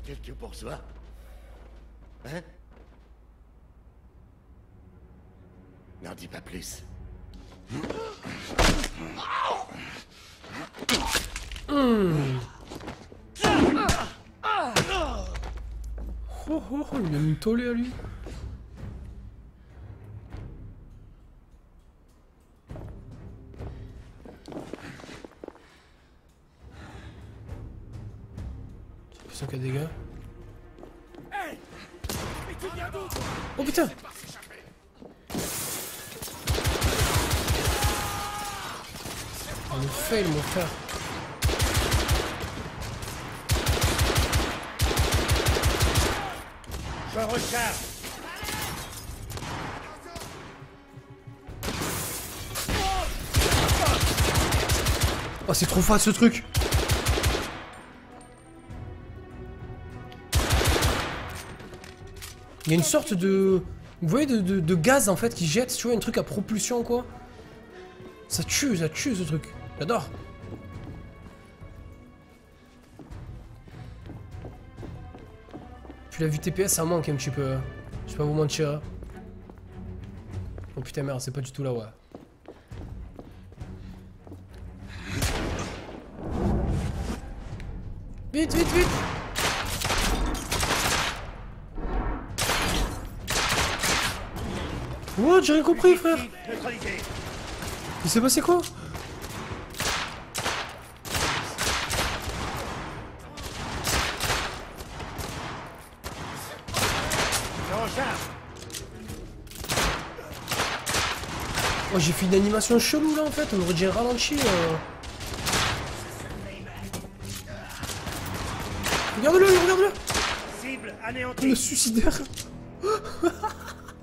Quelques pour soi. Hein? N'en dis pas plus. Oh, oh, oh, il a mis une tollée à lui. C'est ça qu'il y a des gars. Oh putain! On le fail mon frère. Je recharge. Oh c'est trop fat ce truc. Il y a une sorte de... Vous voyez de gaz en fait qui jette, tu vois, un truc à propulsion quoi. Ça tue ce truc. J'adore. Puis la vue TPS ça manque un petit peu. Je vais pas vous mentir. Oh putain merde, c'est pas du tout là ouais. Vite, vite, vite! What? J'ai rien compris, frère! Il s'est passé quoi? Oh, j'ai fait une animation chelou là en fait, on aurait dit un ralenti. Regarde-le, regarde-le! Cible anéantie. Le suicidaire!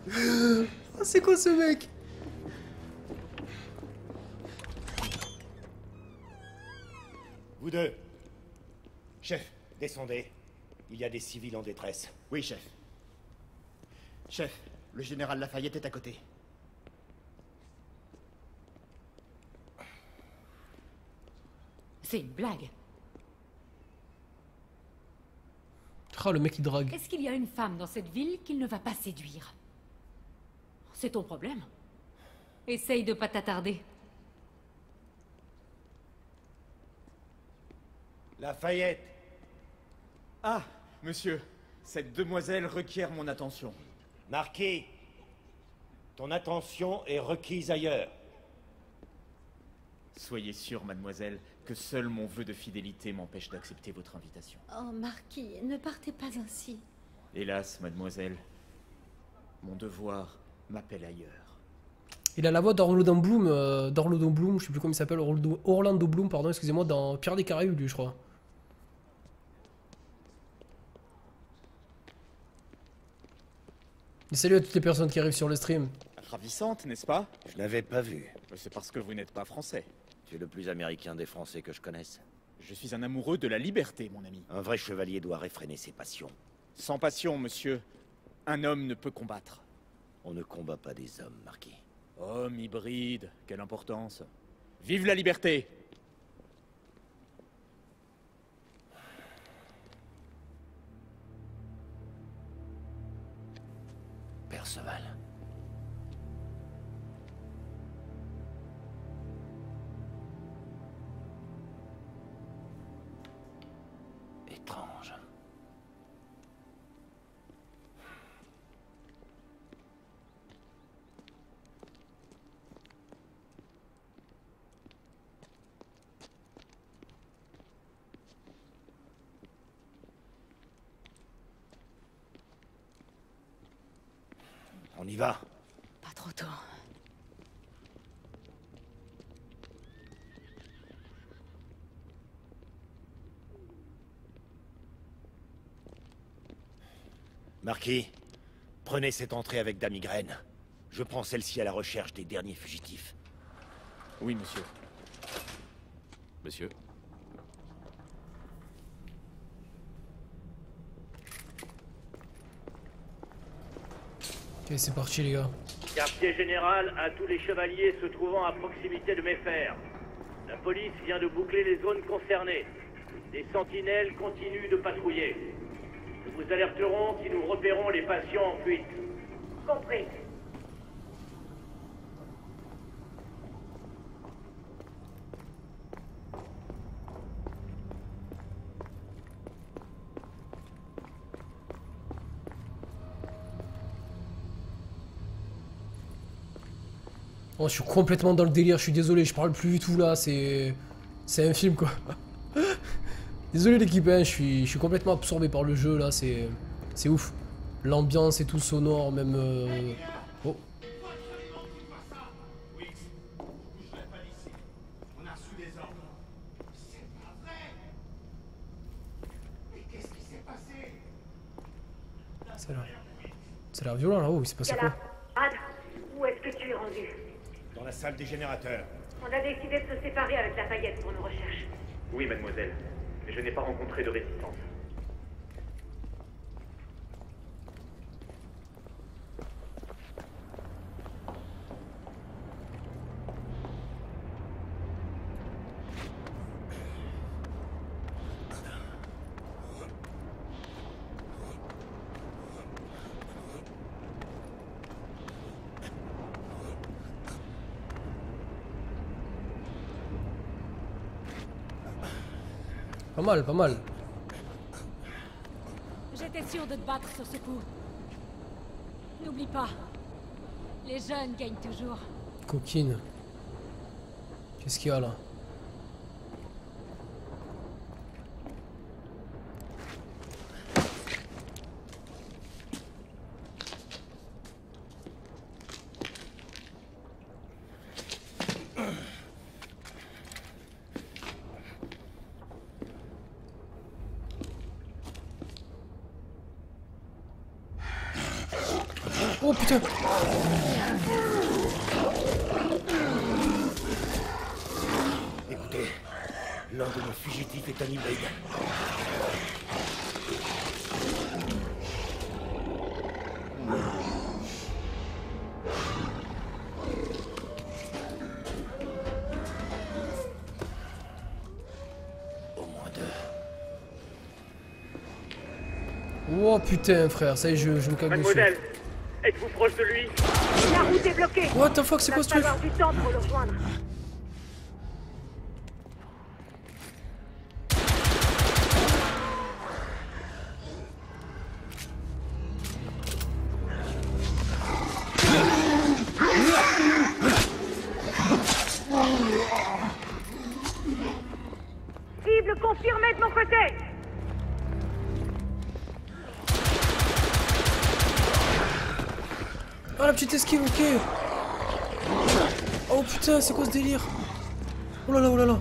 Oh, c'est quoi ce mec? Vous deux. Chef, descendez. Il y a des civils en détresse. Oui, chef. Chef, le général Lafayette est à côté. C'est une blague. Ah, le mec il drague. Est-ce qu'il y a une femme dans cette ville qu'il ne va pas séduire? C'est ton problème. Essaye de pas t'attarder. Lafayette. Ah, monsieur, cette demoiselle requiert mon attention. Marquis. Ton attention est requise ailleurs. Soyez sûre, mademoiselle, que seul mon vœu de fidélité m'empêche d'accepter votre invitation. Oh, Marquis, ne partez pas ainsi. Hélas, mademoiselle, mon devoir m'appelle ailleurs. Il a la voix d'Orlando Bloom, je sais plus comment il s'appelle, Orlando Bloom, pardon, excusez-moi, dans Pirates des Caraïbes, lui, je crois. Et salut à toutes les personnes qui arrivent sur le stream. Ravissante, n'est-ce pas? Je n'avais pas vu. C'est parce que vous n'êtes pas français. Tu es le plus américain des Français que je connaisse. Je suis un amoureux de la liberté, mon ami. Un vrai chevalier doit réfréner ses passions. Sans passion, monsieur, un homme ne peut combattre. On ne combat pas des hommes, Marquis. Homme hybride, quelle importance. Vive la liberté! Perceval. Étrange. On y va. Pas trop tôt. Marquis, prenez cette entrée avec Dame Migraine. Je prends celle-ci à la recherche des derniers fugitifs. Oui, monsieur. Monsieur? Ok, c'est parti, les gars. Quartier général à tous les chevaliers se trouvant à proximité de mes fers. La police vient de boucler les zones concernées. Des sentinelles continuent de patrouiller. Nous vous alerterons si nous repérons les patients en fuite. Compris. Oh, je suis complètement dans le délire, je suis désolé, je parle plus du tout là, c'est un film quoi. Désolé l'équipe, hein, je suis complètement absorbé par le jeu là, c'est ouf. L'ambiance et tout sonore, même... Oh. Ça a l'air violent là-haut, il s'est passé quoi? Ad, où est-ce que tu es rendu? Dans la salle des générateurs. On a décidé de se séparer avec la paillette pour nos recherches. Oui, mademoiselle. Mais je n'ai pas rencontré de résistance. Pas mal, pas mal. J'étais sûre de te battre sur ce coup. N'oublie pas, les jeunes gagnent toujours. Coquine. Qu'est-ce qu'il y a là? Oh putain! Écoutez, l'un de nos fugitifs est un hybride. Au moins deux. Oh putain frère, ça y est, je me cague dessus. Mademoiselle, êtes-vous proche de lui? La route est bloquée. What the fuck, c'est quoi ce Il va truc? falloir du temps pour le rejoindre. Cible confirmée de mon côté. Ah la petite esquive, ok. Oh putain, c'est quoi ce délire? Oh là là, oh là là.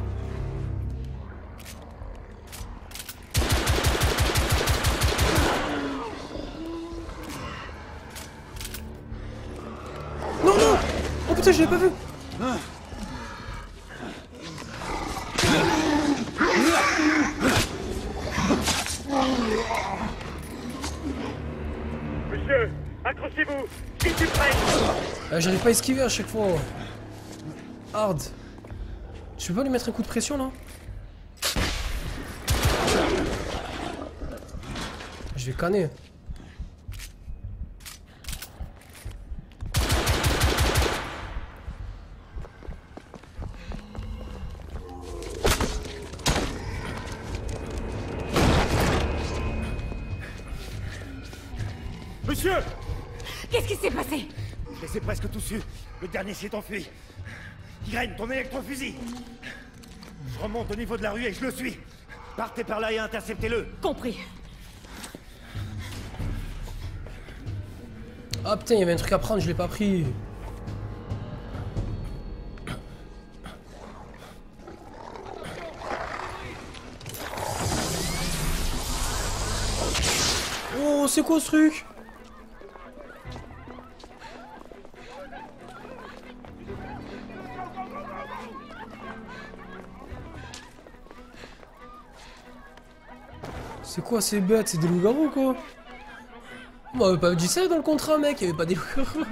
Non, non. Oh putain, je l'ai pas vu. Monsieur, accrochez-vous. Je suis prêt. Ah, j'arrive pas à esquiver à chaque fois. Hard. Je peux pas lui mettre un coup de pression là? Je vais canner. Monsieur! Qu'est-ce qui s'est passé? Je les ai presque tous eus. Le dernier s'est enfui. Irène, ton électrofusil! Je remonte au niveau de la rue et je le suis. Partez par là et interceptez-le. Compris. Ah putain, il y avait un truc à prendre, je l'ai pas pris. Oh, c'est quoi ce truc? C'est quoi ces bêtes? C'est des loups-garous quoi? On m'avait pas dit ça dans le contrat mec, il y avait pas des loups-garous.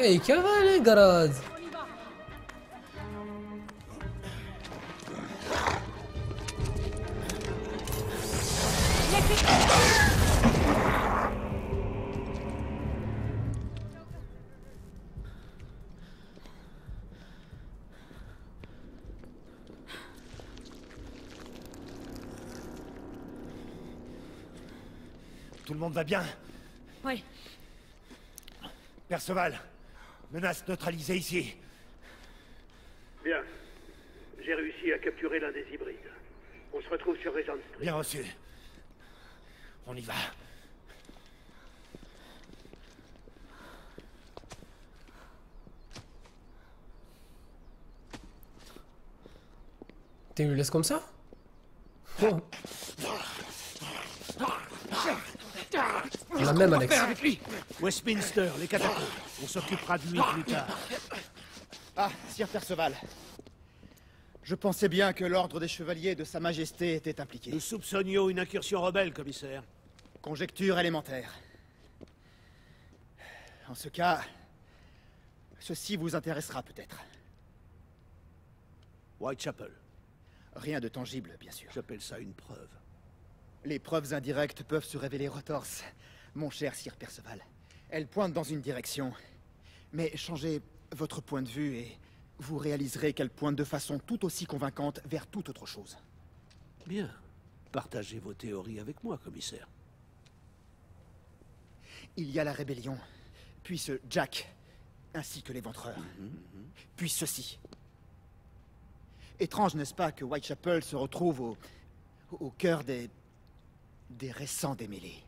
Eh, il cavale, hein, Garad. Tout le monde va bien? Oui. Perceval, menace neutralisée ici. Bien. J'ai réussi à capturer l'un des hybrides. On se retrouve sur Regent Street. Bien reçu. On y va. Tu le laisses comme ça? Oh. La même, Alex. Avec lui. Westminster, les catacombes. On s'occupera de lui plus tard. Ah, Sir Perceval. Je pensais bien que l'ordre des chevaliers de Sa Majesté était impliqué. Nous soupçonnions une incursion rebelle, commissaire. Conjecture élémentaire. En ce cas, ceci vous intéressera peut-être. Whitechapel. Rien de tangible, bien sûr. J'appelle ça une preuve. Les preuves indirectes peuvent se révéler retorses, mon cher Sir Perceval. Elles pointent dans une direction. Mais changez votre point de vue et vous réaliserez qu'elles pointent de façon tout aussi convaincante vers toute autre chose. Bien. Partagez vos théories avec moi, commissaire. Il y a la rébellion, puis ce Jack, ainsi que l'éventreur. Puis ceci. Étrange, n'est-ce pas, que Whitechapel se retrouve au cœur des récents démêlés.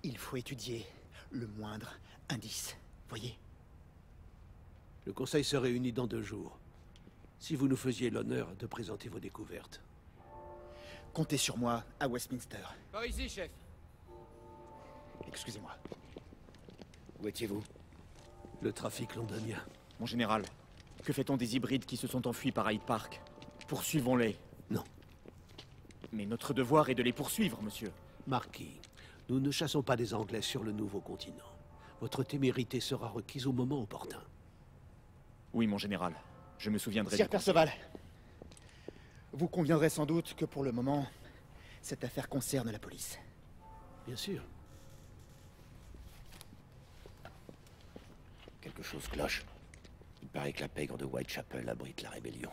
Il faut étudier le moindre indice, voyez? Le Conseil se réunit dans 2 jours. Si vous nous faisiez l'honneur de présenter vos découvertes. Comptez sur moi à Westminster. Par ici, chef. Excusez-moi. Où étiez-vous? Le trafic londonien. Mon général, que fait-on des hybrides qui se sont enfuis par Hyde Park? Poursuivons-les. Non. Mais notre devoir est de les poursuivre, monsieur. Marquis, nous ne chassons pas des Anglais sur le nouveau continent. Votre témérité sera requise au moment opportun. Oui, mon général. Je me souviendrai Sir du Perceval, vous conviendrez sans doute que pour le moment, cette affaire concerne la police. Bien sûr. Quelque chose cloche. Il paraît que la pègre de Whitechapel abrite la rébellion.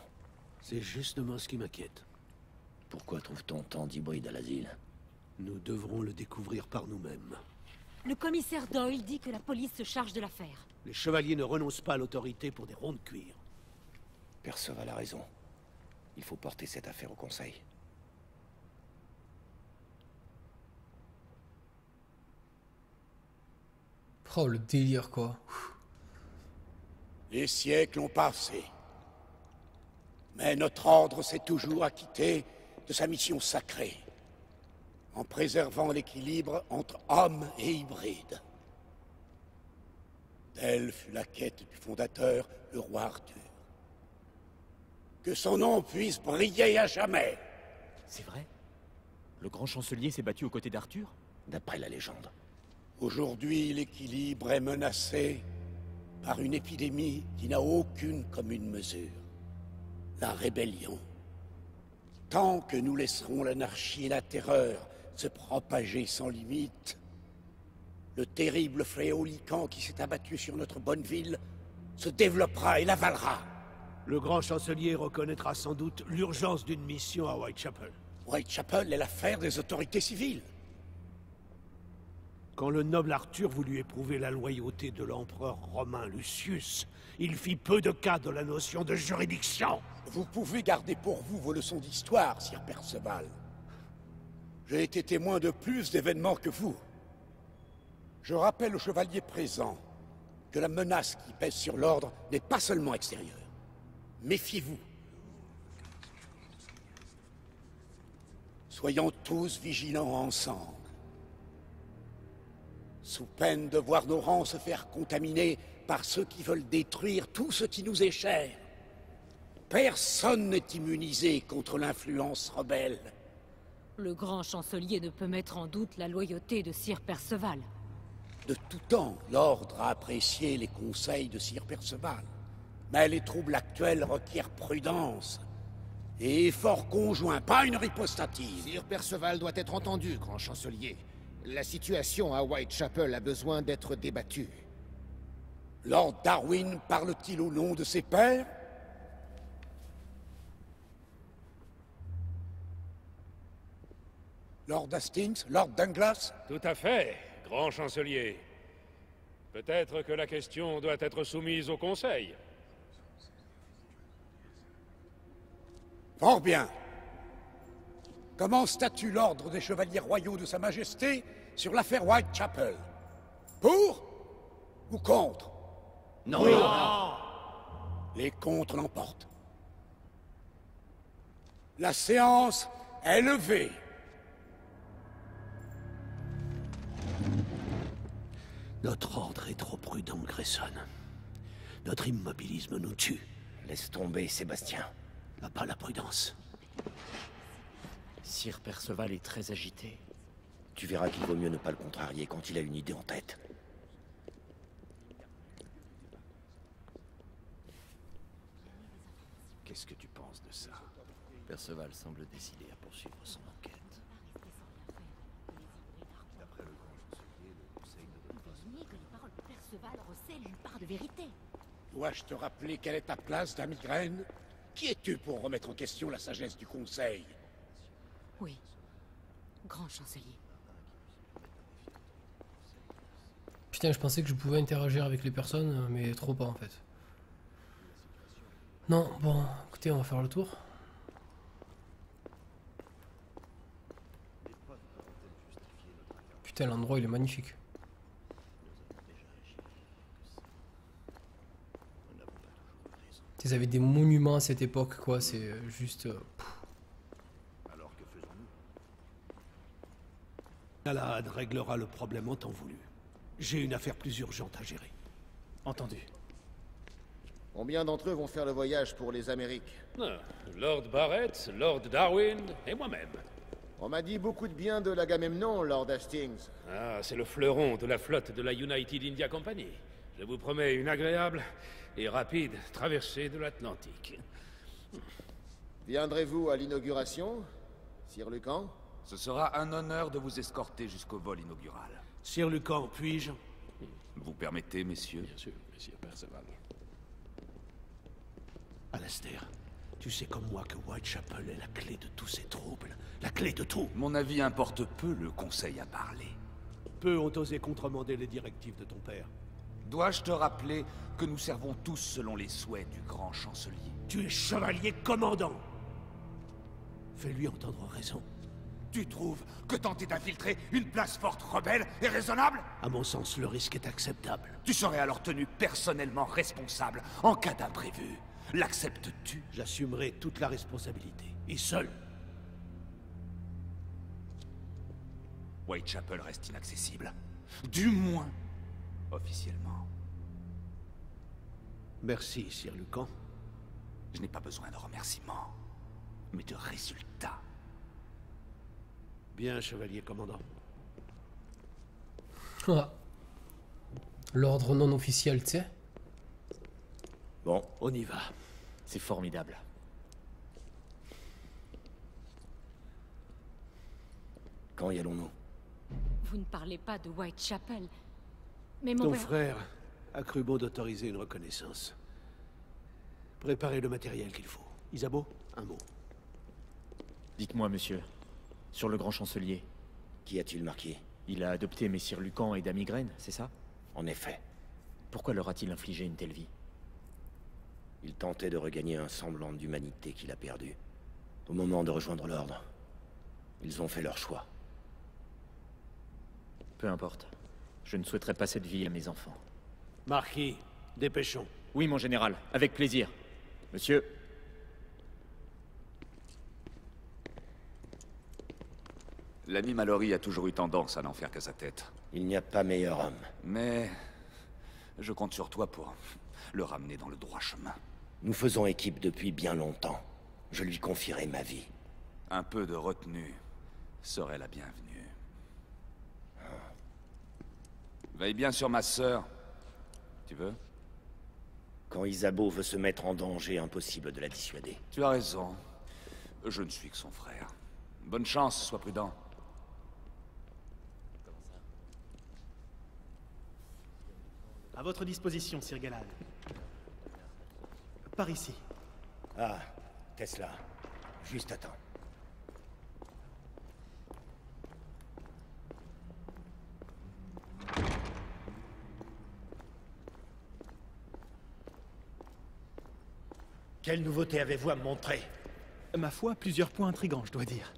C'est justement ce qui m'inquiète. Pourquoi trouve-t-on tant d'hybrides à l'asile? Nous devrons le découvrir par nous-mêmes. Le commissaire Doyle dit que la police se charge de l'affaire. Les chevaliers ne renoncent pas à l'autorité pour des ronds de cuir. Perceval a raison. Il faut porter cette affaire au Conseil. Oh, le délire, quoi. Les siècles ont passé. Mais notre ordre s'est toujours acquitté de sa mission sacrée, en préservant l'équilibre entre hommes et hybrides. Telle fut la quête du fondateur, le roi Arthur. Que son nom puisse briller à jamais. C'est vrai? Le grand chancelier s'est battu aux côtés d'Arthur? D'après la légende. Aujourd'hui, l'équilibre est menacé par une épidémie qui n'a aucune commune mesure. La rébellion. Tant que nous laisserons l'anarchie et la terreur se propager sans limite, le terrible fléau Lycan qui s'est abattu sur notre bonne ville se développera et l'avalera. Le grand chancelier reconnaîtra sans doute l'urgence d'une mission à Whitechapel. Whitechapel est l'affaire des autorités civiles. Quand le noble Arthur voulut éprouver la loyauté de l'empereur romain Lucius, il fit peu de cas de la notion de juridiction. Vous pouvez garder pour vous vos leçons d'histoire, Sir Perceval. J'ai été témoin de plus d'événements que vous. Je rappelle aux chevaliers présents que la menace qui pèse sur l'ordre n'est pas seulement extérieure. Méfiez-vous. Soyons tous vigilants ensemble. Sous peine de voir nos rangs se faire contaminer par ceux qui veulent détruire tout ce qui nous est cher. Personne n'est immunisé contre l'influence rebelle. Le grand chancelier ne peut mettre en doute la loyauté de Sir Perceval. De tout temps, l'Ordre a apprécié les conseils de Sir Perceval. Mais les troubles actuels requièrent prudence. Et effort conjoint, pas une ripostative. Sir Perceval doit être entendu, grand chancelier. La situation à Whitechapel a besoin d'être débattue. Lord Darwin parle-t-il au nom de ses pairs? Lord Hastings? Lord Douglas? Tout à fait, grand chancelier. Peut-être que la question doit être soumise au Conseil. Fort bien. Comment statue l'ordre des chevaliers royaux de Sa Majesté sur l'affaire Whitechapel? Pour ou contre? Non. Oui. Non. Les contre l'emportent. La séance est levée. Notre ordre est trop prudent, Grayson. Notre immobilisme nous tue. Laisse tomber, Sébastien. N'a pas la prudence. Sir Perceval est très agité. Tu verras qu'il vaut mieux ne pas le contrarier quand il a une idée en tête. Qu'est-ce que tu penses de ça? Perceval semble décidé à poursuivre son enquête. D'après le grand chancelier, le conseil ne donne pas... Imaginez que les paroles de Perceval recèlent une part de vérité. Dois-je te rappeler quelle est ta place, Dame Migraine? Qui es-tu pour remettre en question la sagesse du Conseil? Oui, grand chancelier. Putain, je pensais que je pouvais interagir avec les personnes, mais trop pas en fait. Non, bon, écoutez, on va faire le tour. Putain, l'endroit il est magnifique. Ils avaient des monuments à cette époque, quoi, c'est juste... Alors que faisons-nous? Galahad réglera le problème en temps voulu. J'ai une affaire plus urgente à gérer. Entendu. Combien d'entre eux vont faire le voyage pour les Amériques? Lord Barrett, Lord Darwin et moi-même. On m'a dit beaucoup de bien de l'Agamemnon, Lord Hastings. Ah, c'est le fleuron de la flotte de la United India Company. Je vous promets une agréable et rapide traversée de l'Atlantique. Viendrez-vous à l'inauguration, Sir Lucan? Ce sera un honneur de vous escorter jusqu'au vol inaugural. Sir Lucan, puis-je? Vous permettez, messieurs? Bien sûr, Monsieur Perceval. Alastair, tu sais comme moi que Whitechapel est la clé de tous ces troubles. La clé de tout. Mon avis importe peu, le Conseil a parlé. Peu ont osé contremander les directives de ton père. Dois-je te rappeler que nous servons tous selon les souhaits du grand chancelier? Tu es chevalier commandant. Fais-lui entendre raison. Tu trouves que tenter d'infiltrer une place forte rebelle est raisonnable? À mon sens, le risque est acceptable. Tu serais alors tenu personnellement responsable en cas d'imprévu. L'acceptes-tu? J'assumerai toute la responsabilité. Et seul. Whitechapel reste inaccessible. Du moins, officiellement. Merci, Sir Lucan. Je n'ai pas besoin de remerciements, mais de résultats. Bien, chevalier commandant. Ah. L'ordre non officiel, tu sais. Bon, on y va. C'est formidable. Quand y allons-nous? Vous ne parlez pas de Whitechapel. Mais mon Ton père... frère a cru bon d'autoriser une reconnaissance. Préparez le matériel qu'il faut. Isabeau, un mot. Dites-moi, monsieur, sur le grand chancelier. Qu'y a-t-il marqué? Il a adopté Messire Lucan et Dame Migraine, c'est ça? En effet. Pourquoi leur a-t-il infligé une telle vie? Il tentait de regagner un semblant d'humanité qu'il a perdu. Au moment de rejoindre l'ordre, ils ont fait leur choix. Peu importe. Je ne souhaiterais pas cette vie à mes enfants. Marquis, dépêchons. Oui, mon général, avec plaisir. Monsieur. L'ami Mallory a toujours eu tendance à n'en faire qu'à sa tête. Il n'y a pas meilleur homme. Mais je compte sur toi pour le ramener dans le droit chemin. Nous faisons équipe depuis bien longtemps. Je lui confierai ma vie. Un peu de retenue serait la bienvenue. Veille bien sur ma sœur. Tu veux? Quand Isabeau veut se mettre en danger, impossible de la dissuader. Tu as raison. Je ne suis que son frère. Bonne chance, sois prudent. À votre disposition, Sir Galahad. Par ici. Ah, Tesla. Juste attends. Quelle nouveauté avez-vous à me montrer? Ma foi, plusieurs points intrigants, je dois dire.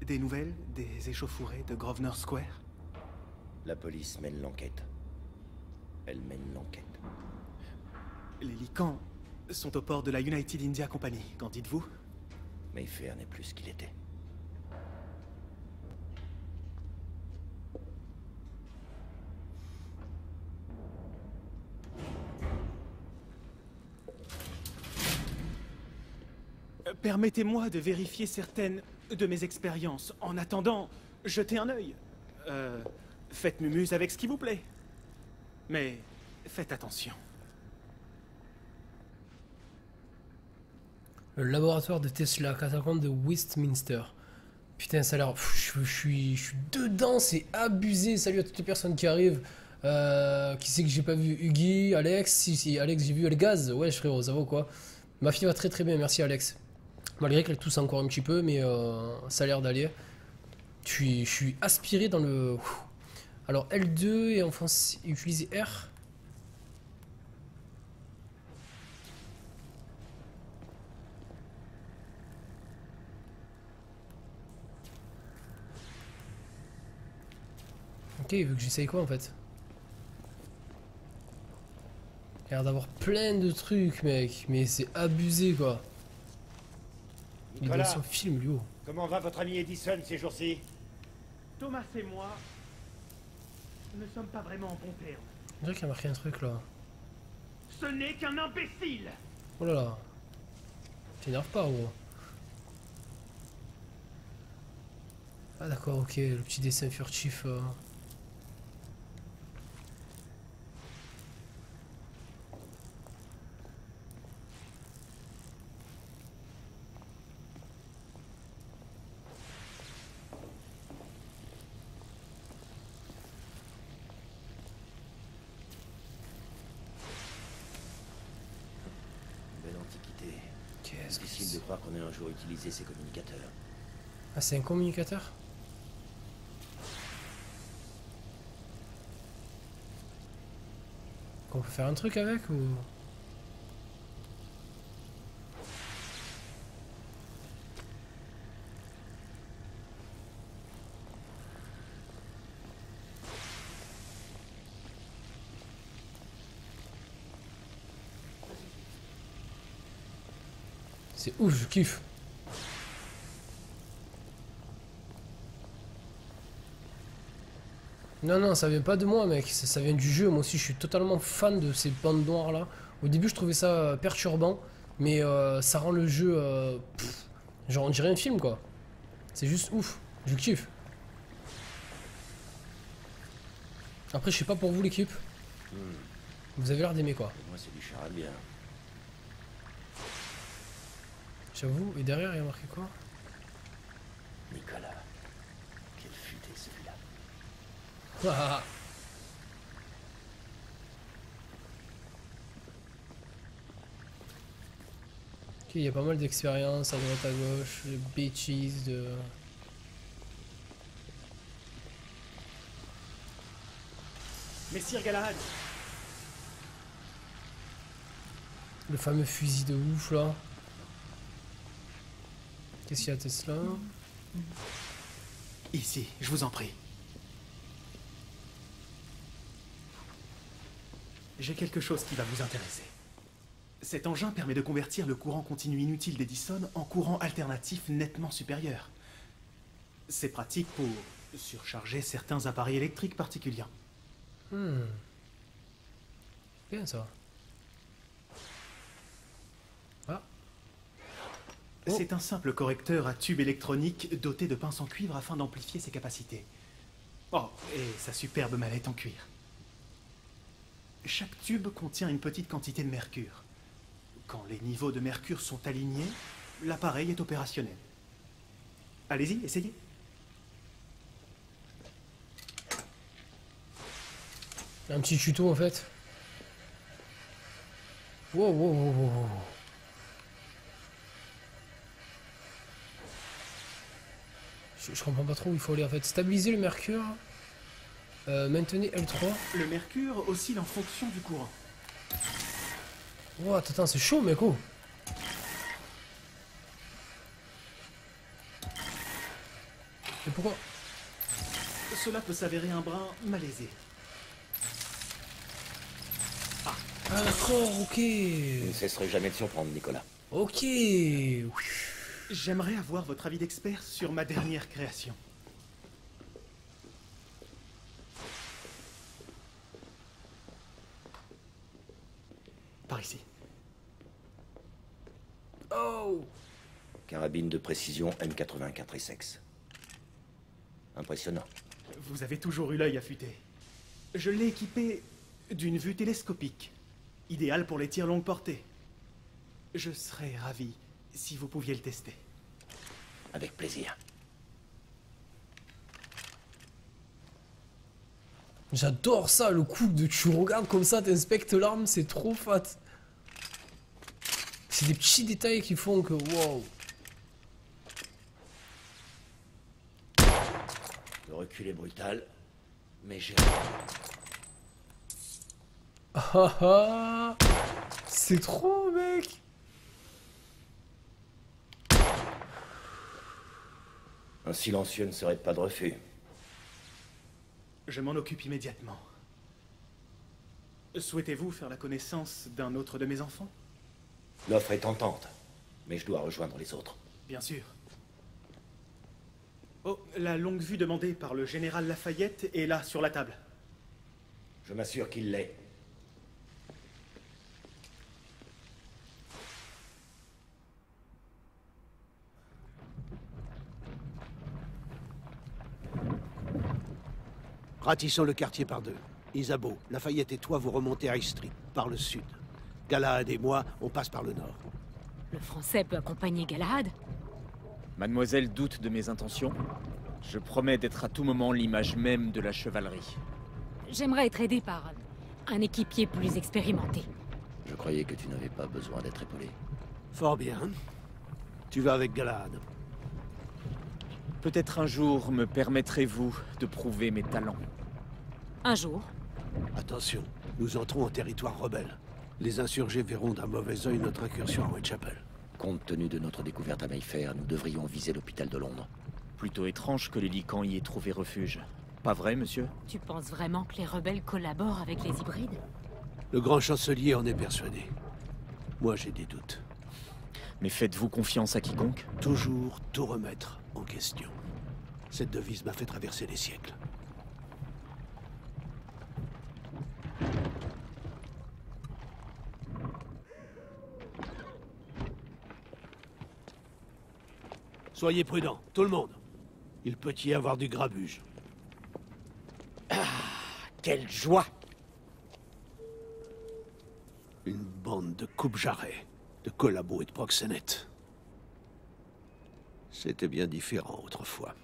Des nouvelles des échauffourées de Grosvenor Square? La police mène l'enquête. Elle mène l'enquête. Les Lycans sont au port de la United India Company, qu'en dites-vous? Mayfair n'est plus ce qu'il était. Permettez-moi de vérifier certaines de mes expériences. En attendant, jetez un œil. Faites mumuse avec ce qui vous plaît. Mais faites attention. Le laboratoire de Tesla, catacombe de Westminster. Putain, ça a l'air... Je suis dedans, c'est abusé. Salut à toutes les personnes qui arrivent. Qui c'est que j'ai pas vu? Huggy, Alex. Si, Alex, j'ai vu Elgaz. Ouais, frérot, ça va ou quoi? Ma fille va très très bien, merci Alex. Malgré qu'elle tousse encore un petit peu, mais ça a l'air d'aller. Je suis aspiré dans le... Alors L2 et enfin utiliser R. Ok, il veut que j'essaye quoi en fait? Il a l'air d'avoir plein de trucs, mec, mais c'est abusé quoi. Il est dans son film, lui. Comment va votre ami Edison ces jours-ci? Thomas et moi ne sommes pas vraiment en bon terme. On dirait qu'il y a marqué un truc là. Ce n'est qu'un imbécile! Oh là là. T'énerve pas, gros. Ah d'accord, ok, le petit dessin furtif. Difficile de croire qu'on ait un jour utilisé ces communicateurs. Ah, c'est un communicateur? Qu'on peut faire un truc avec ou... C'est ouf, je kiffe. Non, non, ça vient pas de moi, mec. Ça vient du jeu. Moi aussi, je suis totalement fan de ces bandes noires là. Au début, je trouvais ça perturbant, mais ça rend le jeu... genre, on dirait un film, quoi. C'est juste ouf. Je kiffe. Après, je sais pas pour vous, l'équipe. Vous avez l'air d'aimer, quoi. Moi, c'est du charabia. J'avoue, et derrière il y a marqué quoi? Nicolas. Quel futé celui-là. Ah. Ok, il y a pas mal d'expériences à droite à gauche, de bitches, de... Messire Galahad. Le fameux fusil de ouf là. Qu'est-ce qu'il y a, Tesla? Ici, je vous en prie. J'ai quelque chose qui va vous intéresser. Cet engin permet de convertir le courant continu inutile d'Edison en courant alternatif nettement supérieur. C'est pratique pour surcharger certains appareils électriques particuliers. Bien ça. Ah. C'est un simple correcteur à tube électronique doté de pinces en cuivre afin d'amplifier ses capacités. Oh, et sa superbe mallette en cuir. Chaque tube contient une petite quantité de mercure. Quand les niveaux de mercure sont alignés, l'appareil est opérationnel. Allez-y, essayez. Un petit tuto en fait. Wow, wow, wow, wow. Je comprends pas trop où il faut aller en fait. Stabiliser le mercure. Maintenez L3. Le mercure oscille en fonction du courant. Wow, attends, c'est chaud mec, oh. Et pourquoi? Cela peut s'avérer un brin malaisé. Ah d'accord, ok. Je ne cesserai jamais de surprendre, Nicolas. Ok. J'aimerais avoir votre avis d'expert sur ma dernière création. Par ici. Oh. Carabine de précision M84 Essex. Impressionnant. Vous avez toujours eu l'œil affûté. Je l'ai équipé d'une vue télescopique, idéale pour les tirs longue portée. Je serais ravi si vous pouviez le tester. Avec plaisir. J'adore ça, le coup de tu regardes comme ça, t'inspectes l'arme, c'est trop fat. C'est des petits détails qui font que wow. Le recul est brutal, mais j'ai... Ah ah, c'est trop mec. Un silencieux ne serait pas de refus. Je m'en occupe immédiatement. Souhaitez-vous faire la connaissance d'un autre de mes enfants? L'offre est tentante, mais je dois rejoindre les autres. Bien sûr. Oh, la longue vue demandée par le général Lafayette est là, sur la table. Je m'assure qu'il l'est. Ratissons le quartier par deux. Isabeau, Lafayette et toi, vous remontez High Street, par le sud. Galahad et moi, on passe par le nord. Le français peut accompagner Galahad? Mademoiselle doute de mes intentions. Je promets d'être à tout moment l'image même de la chevalerie. J'aimerais être aidé par un équipier plus expérimenté. Je croyais que tu n'avais pas besoin d'être épaulé. Fort bien. Tu vas avec Galahad. Peut-être un jour me permettrez-vous de prouver mes talents. Un jour. Attention, nous entrons en territoire rebelle. Les insurgés verront d'un mauvais œil notre incursion à Whitechapel. Compte tenu de notre découverte à Mayfair, nous devrions viser l'hôpital de Londres. Plutôt étrange que les Lycans y aient trouvé refuge. Pas vrai, monsieur? Tu penses vraiment que les rebelles collaborent avec les hybrides? Le grand chancelier en est persuadé. Moi, j'ai des doutes. Mais faites-vous confiance à quiconque? Toujours tout remettre en question. Cette devise m'a fait traverser les siècles. Soyez prudents, tout le monde. Il peut y avoir du grabuge. Ah, quelle joie! Une bande de coupe-jarrets, de collabos et de proxénètes. C'était bien différent autrefois.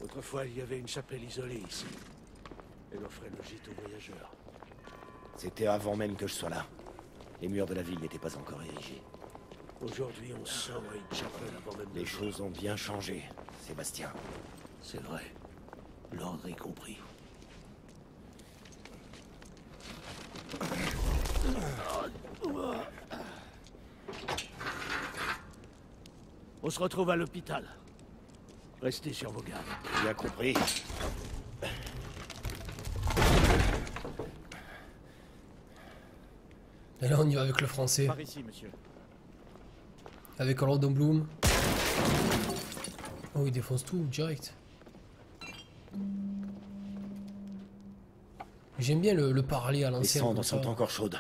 Autrefois, il y avait une chapelle isolée ici. Elle offrait le gîte aux voyageurs. C'était avant même que je sois là. Les murs de la ville n'étaient pas encore érigés. Aujourd'hui, on sort à une chapelle avant même... Les choses ont bien changé, Sébastien. C'est vrai. L'ordre y compris. On se retrouve à l'hôpital. Restez sur vos gardes. Bien compris. Et là on y va avec le français. Par ici, monsieur. Avec Orlando Bloom. Oh il défonce tout direct. J'aime bien le parler à Les l'ancienne. cendres comme ça. sont encore chaudes.